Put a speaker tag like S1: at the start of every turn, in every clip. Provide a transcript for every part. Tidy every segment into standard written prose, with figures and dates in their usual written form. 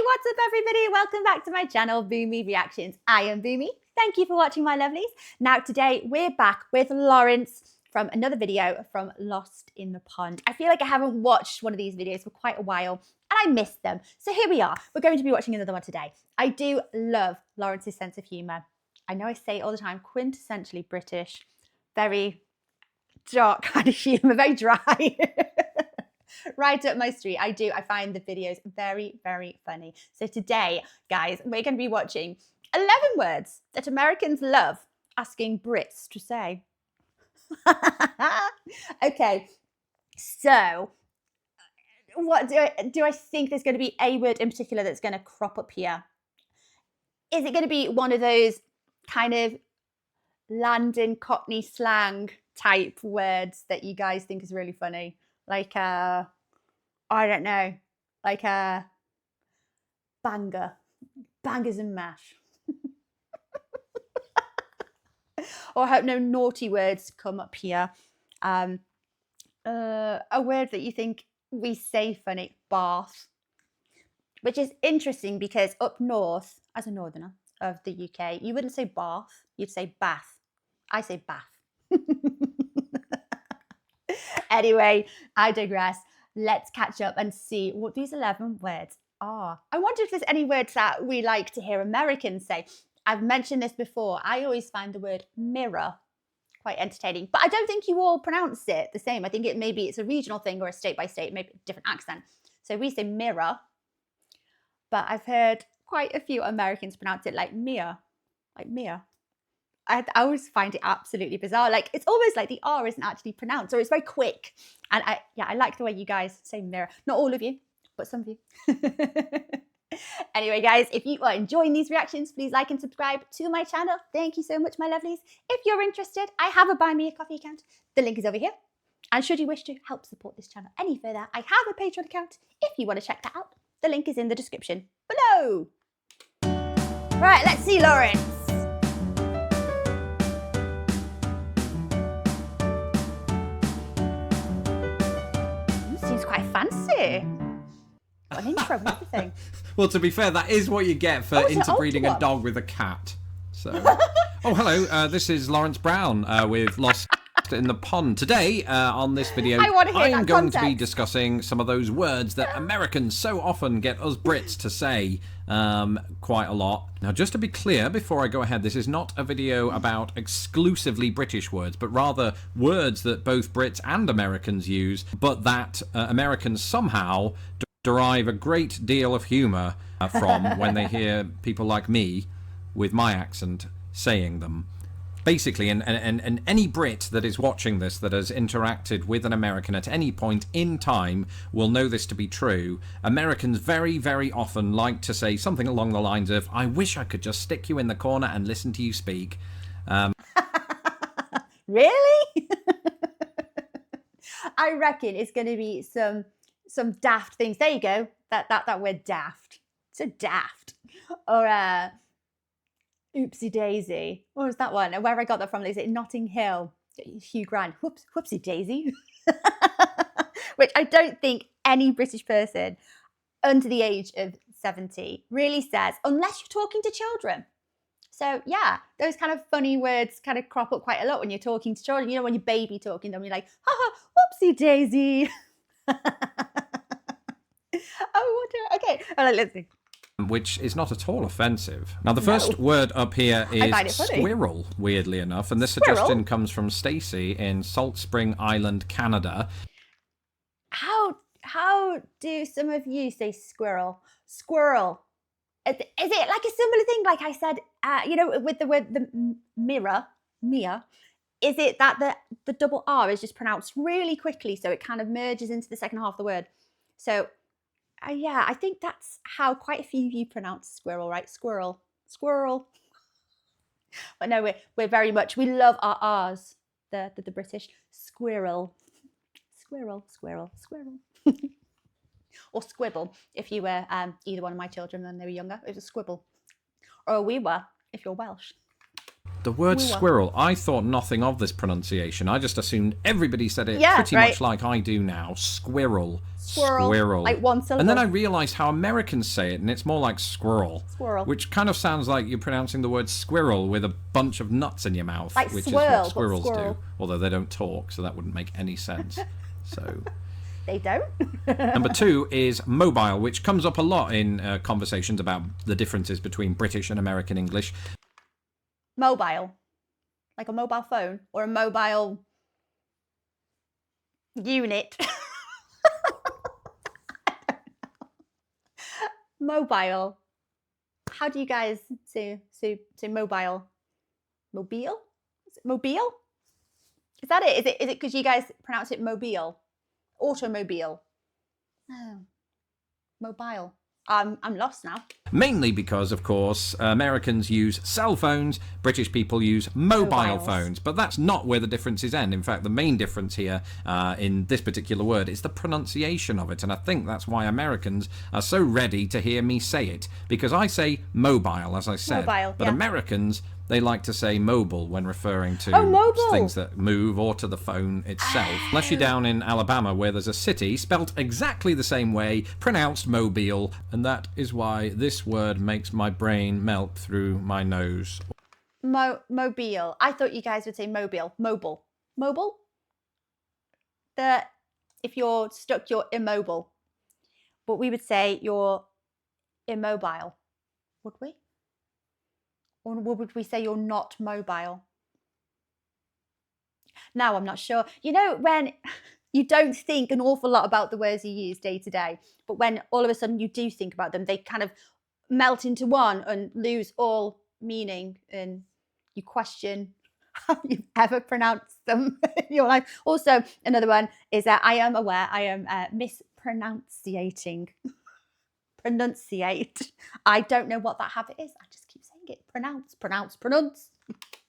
S1: what's up everybody? Welcome back to my channel, Boomy Reactions. I am Boomy. Thank you for watching, my lovelies. Now today we're back with Lawrence from another video from Lost in the Pond. I feel like I haven't watched one of these videos for quite a while and I missed them. So here we are. We're going to be watching another one today. I do love Lawrence's sense of humour. I know I say it all the time, quintessentially British, very dark kind of humour, very dry. Right up my street. I find the videos very, very funny. So today, guys, we're going to be watching 11 words that Americans love asking Brits to say. Okay, so what do I think there's going to be a word in particular that's going to crop up here? Is it going to be one of those kind of London Cockney slang type words that you guys think is really funny? Like, I don't know, like a banger, bangers and mash. Or I hope no naughty words come up here. A word that you think we say funny, bath, which is interesting because up north, as a northerner of the UK, you wouldn't say bath, you'd say bath. I say bath. Anyway, I digress. Let's catch up and see what these 11 words are. I wonder if there's any words that we like to hear Americans say. I've mentioned this before. I always find the word mirror quite entertaining, but I don't think you all pronounce it the same. I think maybe it's a regional thing or a state by state, maybe a different accent. So we say mirror, but I've heard quite a few Americans pronounce it like Mia, like Mia. I always find it absolutely bizarre. Like, it's almost like the R isn't actually pronounced, or it's very quick. And I like the way you guys say mirror. Not all of you, but some of you. Anyway, guys, if you are enjoying these reactions, please like and subscribe to my channel. Thank you so much, my lovelies. If you're interested, I have a Buy Me a Coffee account. The link is over here. And should you wish to help support this channel any further, I have a Patreon account. If you want to check that out, the link is in the description below. Right, let's see, Lawrence. Seems quite fancy. Got an intro and everything.
S2: Well, to be fair, that is what you get for interbreeding a dog with a cat. So, oh, hello. This is Lawrence Brown with Lost in the Pond. Today, on this video, I'm going to be discussing some of those words that Americans so often get us Brits to say quite a lot. Now, just to be clear, before I go ahead, this is not a video about exclusively British words, but rather words that both Brits and Americans use, but that Americans somehow derive a great deal of humour from when they hear people like me with my accent saying them. Basically, and any Brit that is watching this that has interacted with an American at any point in time will know this to be true. Americans very, very often like to say something along the lines of, I wish I could just stick you in the corner and listen to you speak.
S1: Really? I reckon it's going to be some daft things. There you go. That word daft. So daft. Or oopsie daisy. What was that one? Where I got that from? Is it Notting Hill? Hugh Grant. Whoopsie daisy. Which I don't think any British person under the age of 70 really says, unless you're talking to children. So yeah, those kind of funny words kind of crop up quite a lot when you're talking to children. You know, when you're baby talking to them, you're like, haha, whoopsie daisy. Oh, okay. All right, let's see.
S2: Which is not at all offensive. Now, the first word up here is squirrel, weirdly enough, and this suggestion comes from Stacey in Salt Spring Island, Canada.
S1: How do some of you say squirrel? Squirrel. Is it like a similar thing? Like I said, you know, with the word the mirror, Mia. Is it that the double R is just pronounced really quickly, so it kind of merges into the second half of the word? So, yeah, I think that's how quite a few of you pronounce squirrel, right? Squirrel, squirrel. But no, we're very much, we love our R's, the British. Squirrel, squirrel, squirrel, squirrel. Or squibble, if you were either one of my children when they were younger. It was a squibble. Or a wee were, if you're Welsh.
S2: The word squirrel, I thought nothing of this pronunciation. I just assumed everybody said it pretty much like I do now. Squirrel. Squirrel.
S1: Like one syllable.
S2: And then I realised how Americans say it, and it's more like squirrel.
S1: Squirrel.
S2: Which kind of sounds like you're pronouncing the word squirrel with a bunch of nuts in your mouth.
S1: Like
S2: which
S1: swirl,
S2: is what squirrels do. Although they don't talk, so that wouldn't make any sense. So...
S1: They don't.
S2: Number 2 is mobile, which comes up a lot in conversations about the differences between British and American English.
S1: Mobile. Like a mobile phone or a mobile unit. Mobile. How do you guys say mobile? Mobile? Is it mobile? Is that it? Is it because you guys pronounce it mobile? Automobile. Oh. Mobile. I'm lost now.
S2: Mainly because, of course, Americans use cell phones, British people use mobile phones. But that's not where the differences end. In fact, the main difference here in this particular word is the pronunciation of it. And I think that's why Americans are so ready to hear me say it. Because I say mobile, as I said.
S1: Mobile,
S2: but Americans, they like to say mobile when referring to things that move or to the phone itself. Unless you're down in Alabama where there's a city spelt exactly the same way, pronounced mobile, and that is why this word makes my brain melt through my nose.
S1: Mobile. I thought you guys would say mobile. Mobile. Mobile? If you're stuck, you're immobile. But we would say you're immobile. Would we? Or would we say you're not mobile? Now I'm not sure. You know, when you don't think an awful lot about the words you use day to day, but when all of a sudden you do think about them, they kind of melt into one and lose all meaning, and you question how you've ever pronounced them in your life. Also, another one is that I am aware I am mispronunciating. Pronunciate. I don't know what that habit is. I just keep saying it. Pronounce.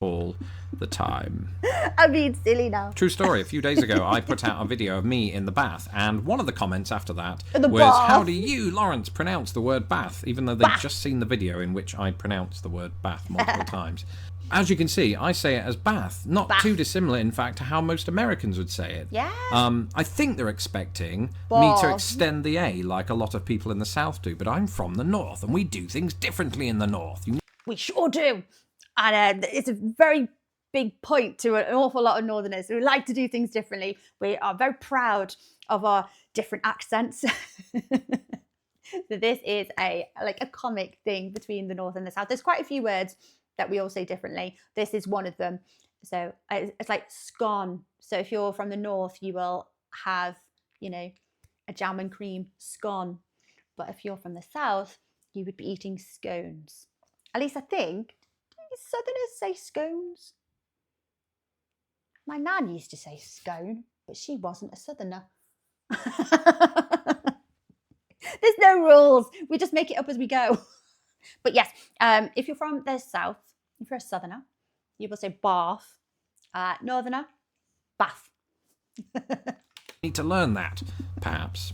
S2: All the time.
S1: I'm being silly now.
S2: True story. A few days ago, I put out a video of me in the bath, and one of the comments after that was,
S1: bath.
S2: How do you, Lawrence, pronounce the word bath? Even though they'd just seen the video in which I pronounced the word bath multiple times. As you can see, I say it as bath. Not too dissimilar, in fact, to how most Americans would say it.
S1: Yeah.
S2: I think they're expecting me to extend the A like a lot of people in the South do, but I'm from the North, and we do things differently in the North.
S1: We sure do. And it's a very big point to an awful lot of Northerners who like to do things differently. We are very proud of our different accents. So this is a comic thing between the North and the South. There's quite a few words that we all say differently. This is one of them. So it's like scone. So if you're from the North, you will have, a jam and cream scone. But if you're from the South, you would be eating scones. At least I think. Do Southerners say scones? My nan used to say scone, but she wasn't a Southerner. There's no rules. We just make it up as we go. But yes, if you're from the South, if you're a Southerner, you will say bath. Northerner, bath.
S2: Need to learn that, perhaps,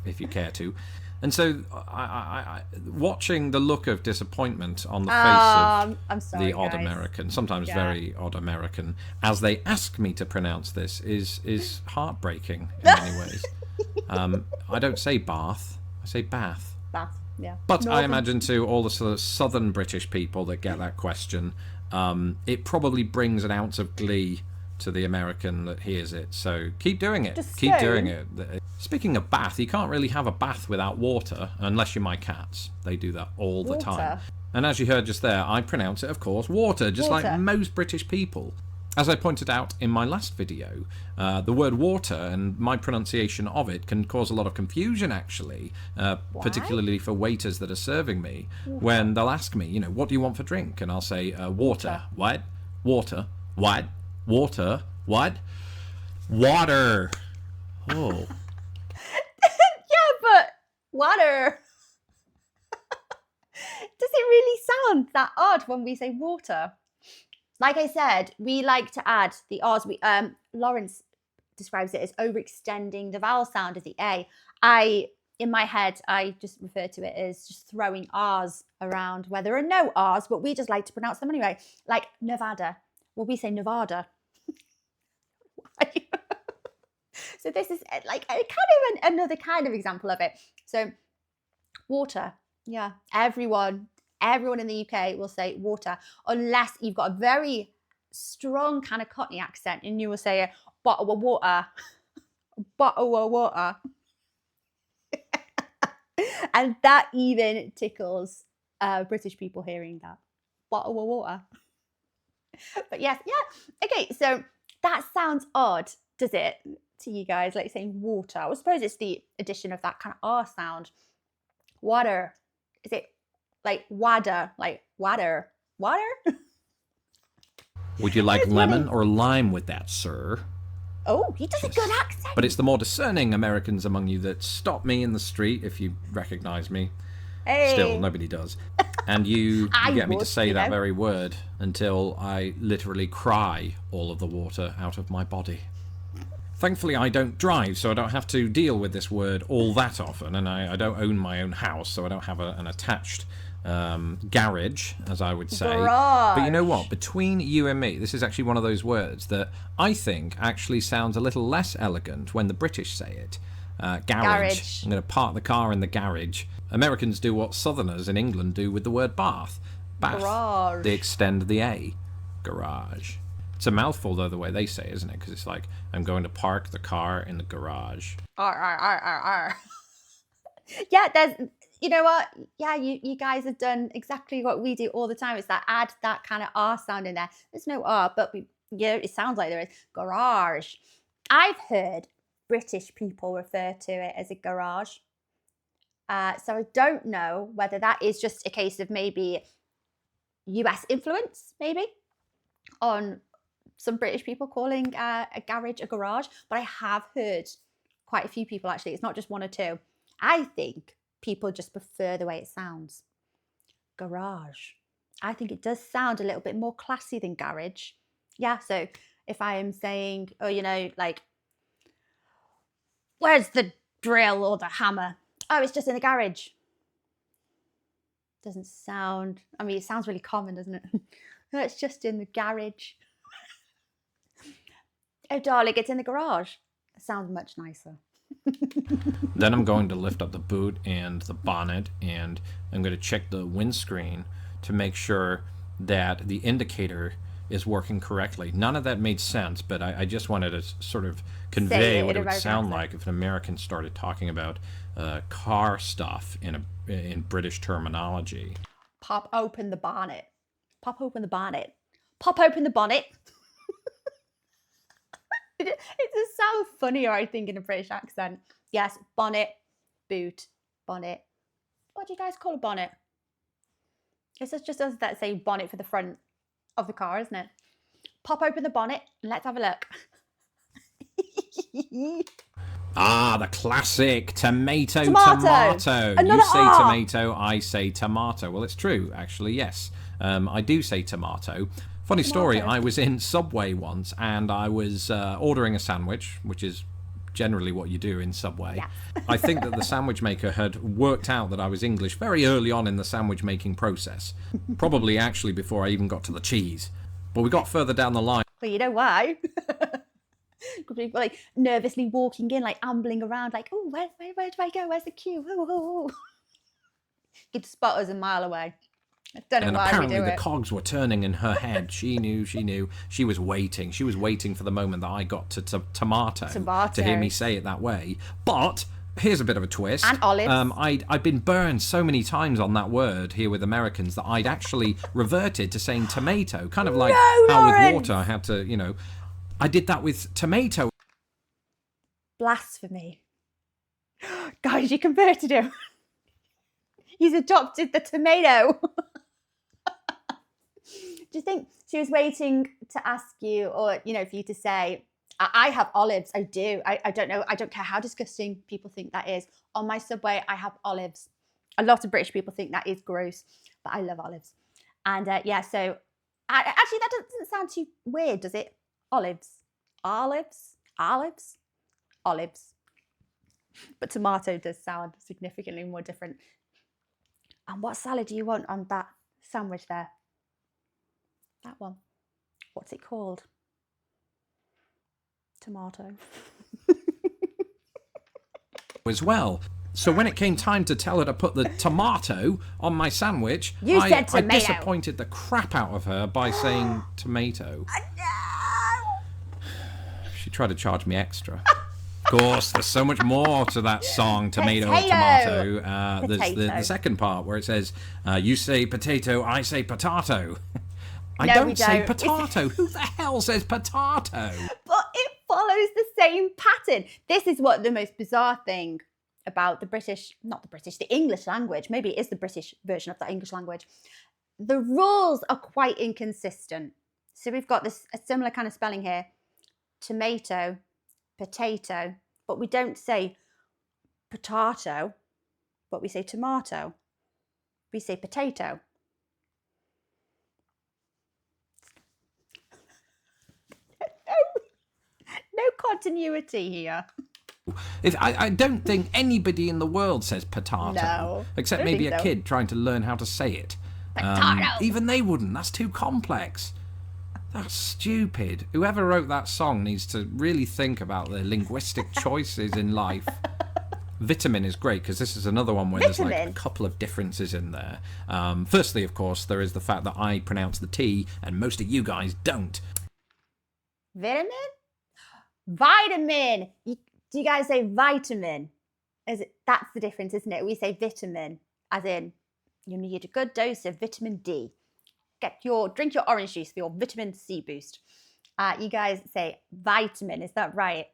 S2: if you care to. And so, I watching the look of disappointment on the face of the odd American, sometimes very odd American, as they ask me to pronounce this, is heartbreaking in many ways. I don't say bath, I say bath.
S1: Bath, yeah.
S2: But I imagine to all the sort of southern British people that get that question, it probably brings an ounce of glee to the American that hears it. So keep doing it. Keep doing it. Speaking of bath, you can't really have a bath without water, unless you're my cats. They do that all the time. And as you heard just there, I pronounce it, of course, water, just like most British people. As I pointed out in my last video, the word water and my pronunciation of it can cause a lot of confusion, actually, particularly for waiters that are serving me, when they'll ask me, what do you want for drink? And I'll say, water. What? Water. What? Water. What? Water. Oh.
S1: Yeah, but water. Does it really sound that odd when we say water? Like I said, we like to add the R's. Lawrence describes it as overextending the vowel sound of the A. I in my head, I just refer to it as just throwing R's around where there are no R's, but we just like to pronounce them anyway. Like Nevada. Well, we say Nevada. So this is like a kind of another kind of example of it. So water. Yeah. Everyone in the UK will say water, unless you've got a very strong kind of Cockney accent and you will say a bottle of water. Bottle of water. And that even tickles British people hearing that. Bottle of water. But yes, yeah. Okay, so that sounds odd, does it, to you guys, like saying water? I suppose it's the addition of that kind of R sound. Water. Is it like water? Like water? Water?
S2: Would you like lemon or lime with that, sir?
S1: Oh, he does a good accent.
S2: But it's the more discerning Americans among you that stop me in the street if you recognize me.
S1: Hey.
S2: Still, nobody does. And you get me to say that very word until I literally cry all of the water out of my body. Thankfully, I don't drive, so I don't have to deal with this word all that often, and I don't own my own house, so I don't have an attached garage, as I would say.
S1: Garage.
S2: But you know what? Between you and me, this is actually one of those words that I think actually sounds a little less elegant when the British say it. Garage. I'm going to park the car in the garage. Americans do what Southerners in England do with the word bath. Bath.
S1: Garage.
S2: They extend the A. Garage. It's a mouthful, though, the way they say it, isn't it? Because it's like, I'm going to park the car in the garage.
S1: Yeah, you know what? Yeah, you guys have done exactly what we do all the time. It's that add that kind of R sound in there. There's no R, but it sounds like there is. Garage. I've heard British people refer to it as a garage. So I don't know whether that is just a case of maybe US influence, maybe, on some British people calling a garage a garage. But I have heard quite a few people, actually. It's not just one or two. I think people just prefer the way it sounds. Garage. I think it does sound a little bit more classy than garage. Yeah, so if I am saying, oh, you know, like, where's the drill or the hammer? Oh, it's just in the garage. Doesn't sound, I mean, it sounds really common, doesn't it? No, it's just in the garage. Oh, darling, it's in the garage. It sounds much nicer.
S2: Then I'm going to lift up the boot and the bonnet, and I'm going to check the windscreen to make sure that the indicator is working correctly. None of that made sense, but I just wanted to sort of convey what it would sound like if an American started talking about car stuff in British terminology.
S1: Pop open the bonnet. Pop open the bonnet. Pop open the bonnet. It just sounds funnier, I think, in a British accent. Yes, bonnet, boot, bonnet. What do you guys call a bonnet? It's just us that say bonnet for the front of the car, isn't it? Pop open the bonnet and let's have a look.
S2: Ah, the classic tomato.
S1: Another
S2: You say
S1: R.
S2: tomato, I say tomato. Well, it's true, actually, yes. I do say tomato. Funny story, I was in Subway once and I was ordering a sandwich, which is generally what you do in Subway.
S1: Yeah.
S2: I think that the sandwich maker had worked out that I was English very early on in the sandwich making process. Probably actually before I even got to the cheese. But we got further down the line.
S1: Well, you know why? People like nervously walking in, like ambling around, like, oh, where do I go? Where's the queue? Oh. You'd spot us a mile away. I don't know
S2: and
S1: why
S2: apparently
S1: we do
S2: the
S1: it.
S2: cogs were turning in her head. She knew. She was waiting. She was waiting for the moment that I got to tomato to hear me say it that way. But here's a bit of a twist.
S1: And olives.
S2: I'd been burned so many times on that word here with Americans that I'd actually reverted to saying tomato. Kind of like how with water I had to, I did that with tomato.
S1: Blasphemy. Guys, you converted him. He's adopted the tomato. Do you think she was waiting to ask you, or, for you to say, I have olives. I do. I don't know. I don't care how disgusting people think that is. On my Subway, I have olives. A lot of British people think that is gross, but I love olives. And so actually that doesn't sound too weird, does it? Olives. Olives. Olives. Olives. But tomato does sound significantly more different. And what salad do you want on that sandwich there? That one. What's it called? Tomato.
S2: As well. So when it came time to tell her to put the tomato on my sandwich,
S1: I
S2: disappointed the crap out of her by saying tomato. She tried to charge me extra. Of course, there's so much more to that song, tomato or tomato. There's the second part where it says, you say potato, I say potato. I don't say potato. Who the hell says potato?
S1: But it follows the same pattern. This is what the most bizarre thing about the English language. Maybe it is the British version of the English language. The rules are quite inconsistent. So we've got a similar kind of spelling here. Tomato, potato, but we don't say potato, but we say tomato. We say potato. No continuity here.
S2: I don't think anybody in the world says potato,
S1: no,
S2: except maybe a kid trying to learn how to say it. Even they wouldn't. That's too complex. That's stupid. Whoever wrote that song needs to really think about their linguistic choices in life. Vitamin is great because this is another one where there's like a couple of differences in there. Firstly, of course, there is the fact that I pronounce the T and most of you guys don't.
S1: Vitamin? Vitamin. Do you guys say vitamin? That's the difference, isn't it? We say vitamin, as in you need a good dose of vitamin D. Drink your orange juice for your vitamin C boost. You guys say vitamin, is that right?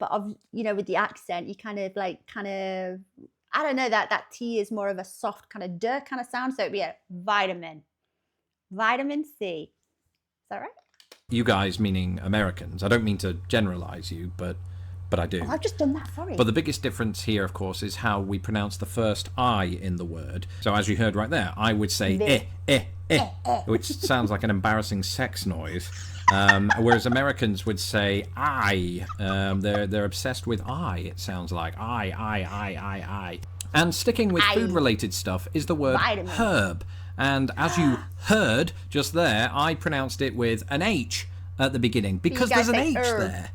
S1: But with the accent, you kind of I don't know, that T is more of a soft kind of duh kind of sound. So it'd be a vitamin. Vitamin C. Is that right?
S2: You guys, meaning Americans. I don't mean to generalize you, but I do.
S1: Oh, I've just done that, sorry.
S2: But the biggest difference here, of course, is how we pronounce the first I in the word. So as you heard right there, I would say which sounds like an embarrassing sex noise. Whereas Americans would say I. They're obsessed with I, it sounds like. I. And sticking with food-related stuff is the word herb. And as you heard just there, I pronounced it with an H at the beginning because there's an H there.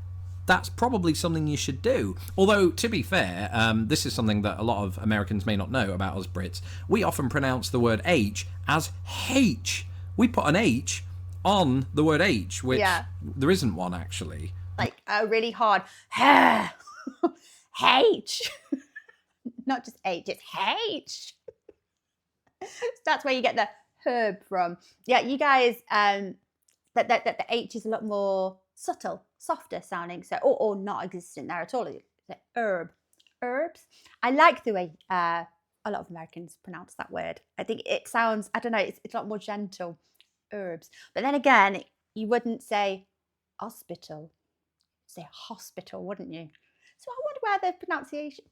S2: That's probably something you should do. Although, to be fair, this is something that a lot of Americans may not know about us Brits. We often pronounce the word H as H. We put an H on the word H, which there isn't one actually.
S1: Like a really hard H. Not just H, it's H. That's where you get the herb from. Yeah, you guys, that the H is a lot more subtle, softer sounding, so or not existent there at all. It's like herbs. I like the way a lot of Americans pronounce that word. I think it sounds, I don't know, it's a lot more gentle. Herbs. But then again, you wouldn't say hospital. Say hospital, wouldn't you? So I wonder where the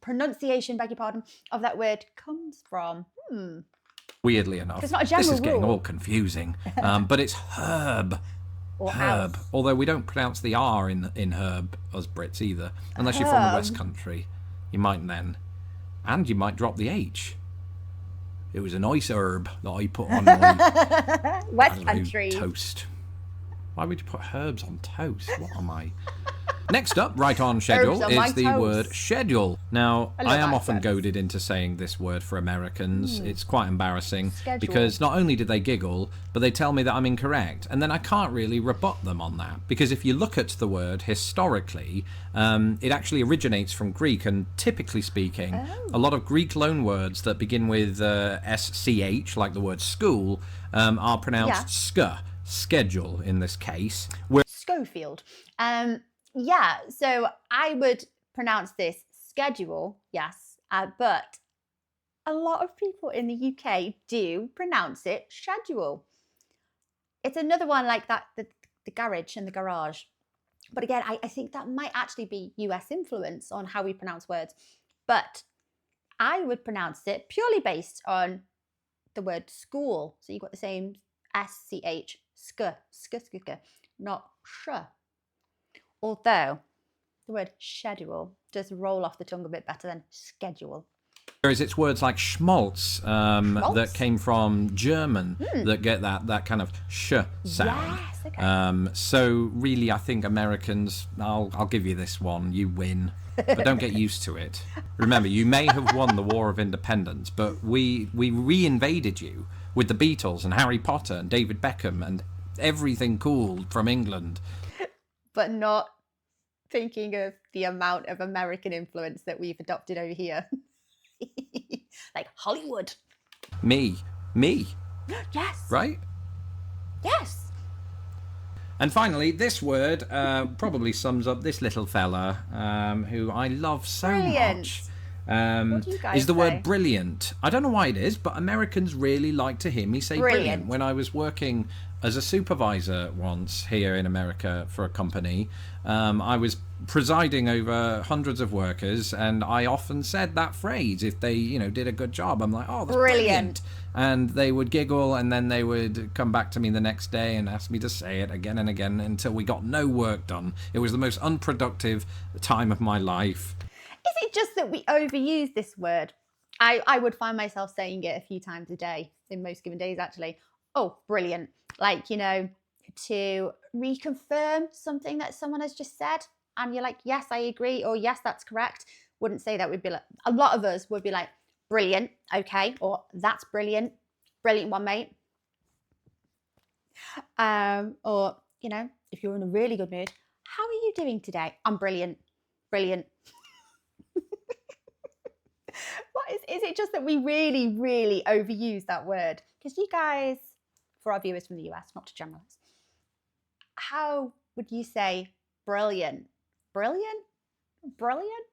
S1: pronunciation, beg your pardon, of that word comes from.
S2: Weirdly enough,
S1: it's not a general
S2: this is getting
S1: rule.
S2: all confusing. But it's herb.
S1: Or
S2: herb.
S1: House.
S2: Although we don't pronounce the R in herb as Brits either. Unless you're from the West Country. You might then. And you might drop the H. It was a nice herb that I put on my
S1: West Country
S2: toast. Why would you put herbs on toast? What am I? Next up, right on schedule, is the word schedule. Now, I am often goaded into saying this word for Americans. It's quite embarrassing because not only do they giggle, but they tell me that I'm incorrect. And then I can't really rebut them on that. Because if you look at the word historically, it actually originates from Greek. And typically speaking, a lot of Greek loanwords that begin with SCH, like the word school, are pronounced schedule in this case.
S1: Schofield. Yeah, so I would pronounce this schedule, yes, but a lot of people in the UK do pronounce it schedule. It's another one like that, the garage and the garage. But again, I think that might actually be US influence on how we pronounce words. But I would pronounce it purely based on the word school. So you've got the same SCH, sk, not sh. Although The word schedule does roll off the tongue a bit better than schedule.
S2: Whereas it's words like schmaltz, that came from German that get that kind of sh sound.
S1: Yes, okay.
S2: So really, I think Americans, I'll give you this one, you win. But don't get used to it. Remember, you may have won the War of Independence, but we re-invaded you with the Beatles and Harry Potter and David Beckham and everything cool from England.
S1: But not thinking of the amount of American influence that we've adopted over here. Like Hollywood.
S2: Me.
S1: Yes.
S2: Right?
S1: Yes.
S2: And finally, this word probably sums up this little fella who I love so much.
S1: What do you guys
S2: is the
S1: say?
S2: word brilliant. I don't know why it is, but Americans really like to hear me say brilliant. When I was working as a supervisor once here in America for a company, I was presiding over hundreds of workers, and I often said that phrase if they, did a good job. I'm like, oh, that's brilliant. And they would giggle, and then they would come back to me the next day and ask me to say it again and again until we got no work done. It was the most unproductive time of my life.
S1: Is it just that we overuse this word? I would find myself saying it a few times a day, in most given days, actually. Oh, brilliant. Like, to reconfirm something that someone has just said. And you're like, yes, I agree. Or yes, that's correct. Wouldn't say that. We'd be like, a lot of us would be like, brilliant. Okay. Or that's brilliant. Brilliant one, mate. Or, if you're in a really good mood, how are you doing today? I'm brilliant. Brilliant. Is it just that we really, really overuse that word? Because you guys, for our viewers from the US, not to generalize, how would you say brilliant? Brilliant? Brilliant?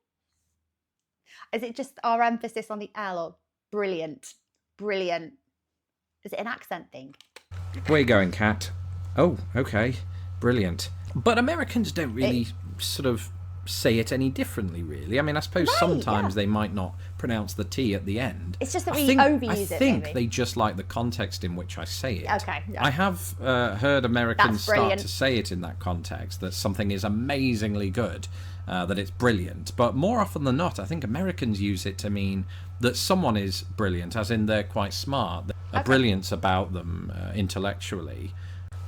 S1: Is it just our emphasis on the L, or brilliant? Brilliant. Is it an accent thing?
S2: Where you going, Kat? Oh, okay. Brilliant. But Americans don't really sort of say it any differently, really. I mean, I suppose sometimes they might not pronounce the T at the end.
S1: It's just that we overuse it.
S2: I think they just like the context in which I say it.
S1: Okay. Yeah.
S2: I have heard Americans start to say it in that context, that something is amazingly good, that it's brilliant. But more often than not, I think Americans use it to mean that someone is brilliant, as in they're quite smart. A brilliance about them intellectually.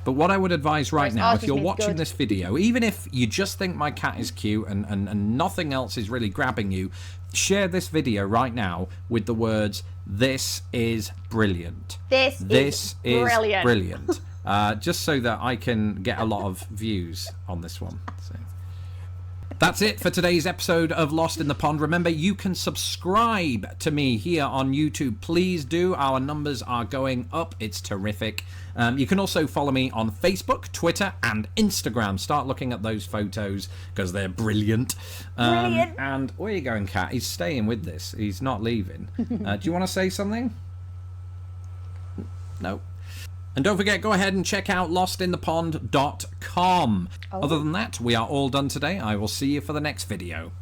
S2: But what I would advise right now, if you're watching this video, even if you just think my cat is cute and nothing else is really grabbing you, share this video right now with the words, "This is brilliant." This is brilliant. Just so that I can get a lot of views on this one. So. That's it for today's episode of Lost in the Pond. Remember, you can subscribe to me here on YouTube. Please do. Our numbers are going up. It's terrific. You can also follow me on Facebook, Twitter, and Instagram. Start looking at those photos because they're brilliant. And where are you going, Kat? He's staying with this. He's not leaving. Do you want to say something? No. And don't forget, go ahead and check out lostinthepond.com. Other than that, we are all done today. I will see you for the next video.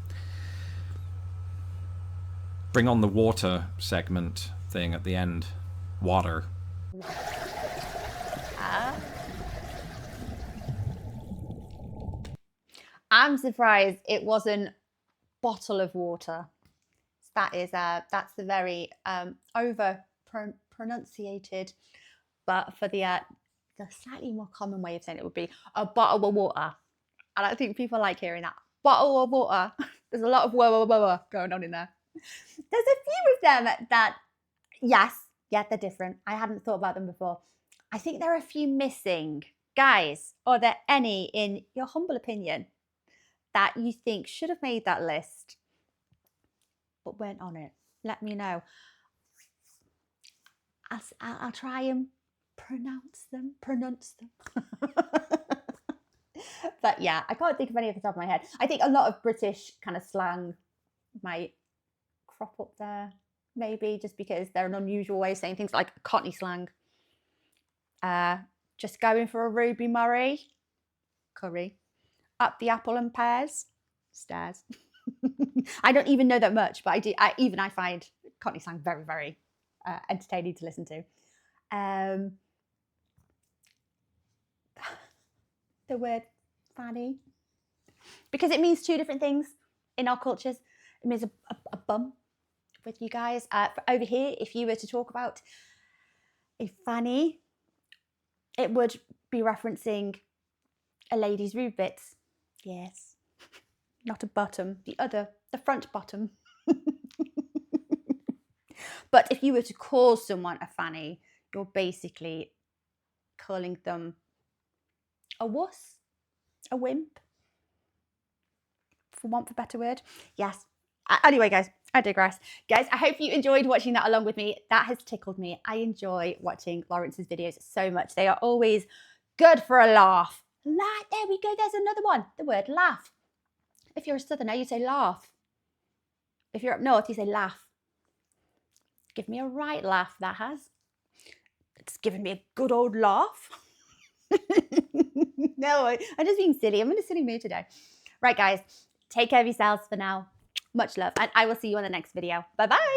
S2: Bring on the water segment thing at the end. Water.
S1: I'm surprised it wasn't bottle of water. That's the very over pronunciated. But for the slightly more common way of saying it would be a bottle of water. And I think people like hearing that. Bottle of water. There's a lot of whoa going on in there. There's a few of them that, yes, they're different. I hadn't thought about them before. I think there are a few missing. Guys, are there any, in your humble opinion, that you think should have made that list but weren't on it? Let me know. I'll try and pronounce them. But yeah, I can't think of any off the top of my head. I think a lot of British kind of slang might crop up there, maybe just because they're an unusual way of saying things, like Cockney slang. Just going for a Ruby Murray curry. Up the apple and pears stairs. I don't even know that much, but I find Cockney slang very, very entertaining to listen to. The word fanny. because it means two different things in our cultures. It means a bum with you guys. Over here, if you were to talk about a fanny, it would be referencing a lady's rude bits. Yes, not a bottom, the front bottom. But if you were to call someone a fanny, you're basically calling them a wuss, a wimp, for want of a better word. Yes. Anyway, guys, I digress. Guys, I hope you enjoyed watching that along with me. That has tickled me. I enjoy watching Lawrence's videos so much. They are always good for a laugh. There we go. There's another one. The word laugh. If you're a southerner, you say laugh. If you're up north, you say laugh. Give me a right laugh, that has. It's given me a good old laugh. No, I'm just being silly. I'm in a silly mood today. Right, guys, take care of yourselves for now. Much love, and I will see you on the next video. Bye-bye.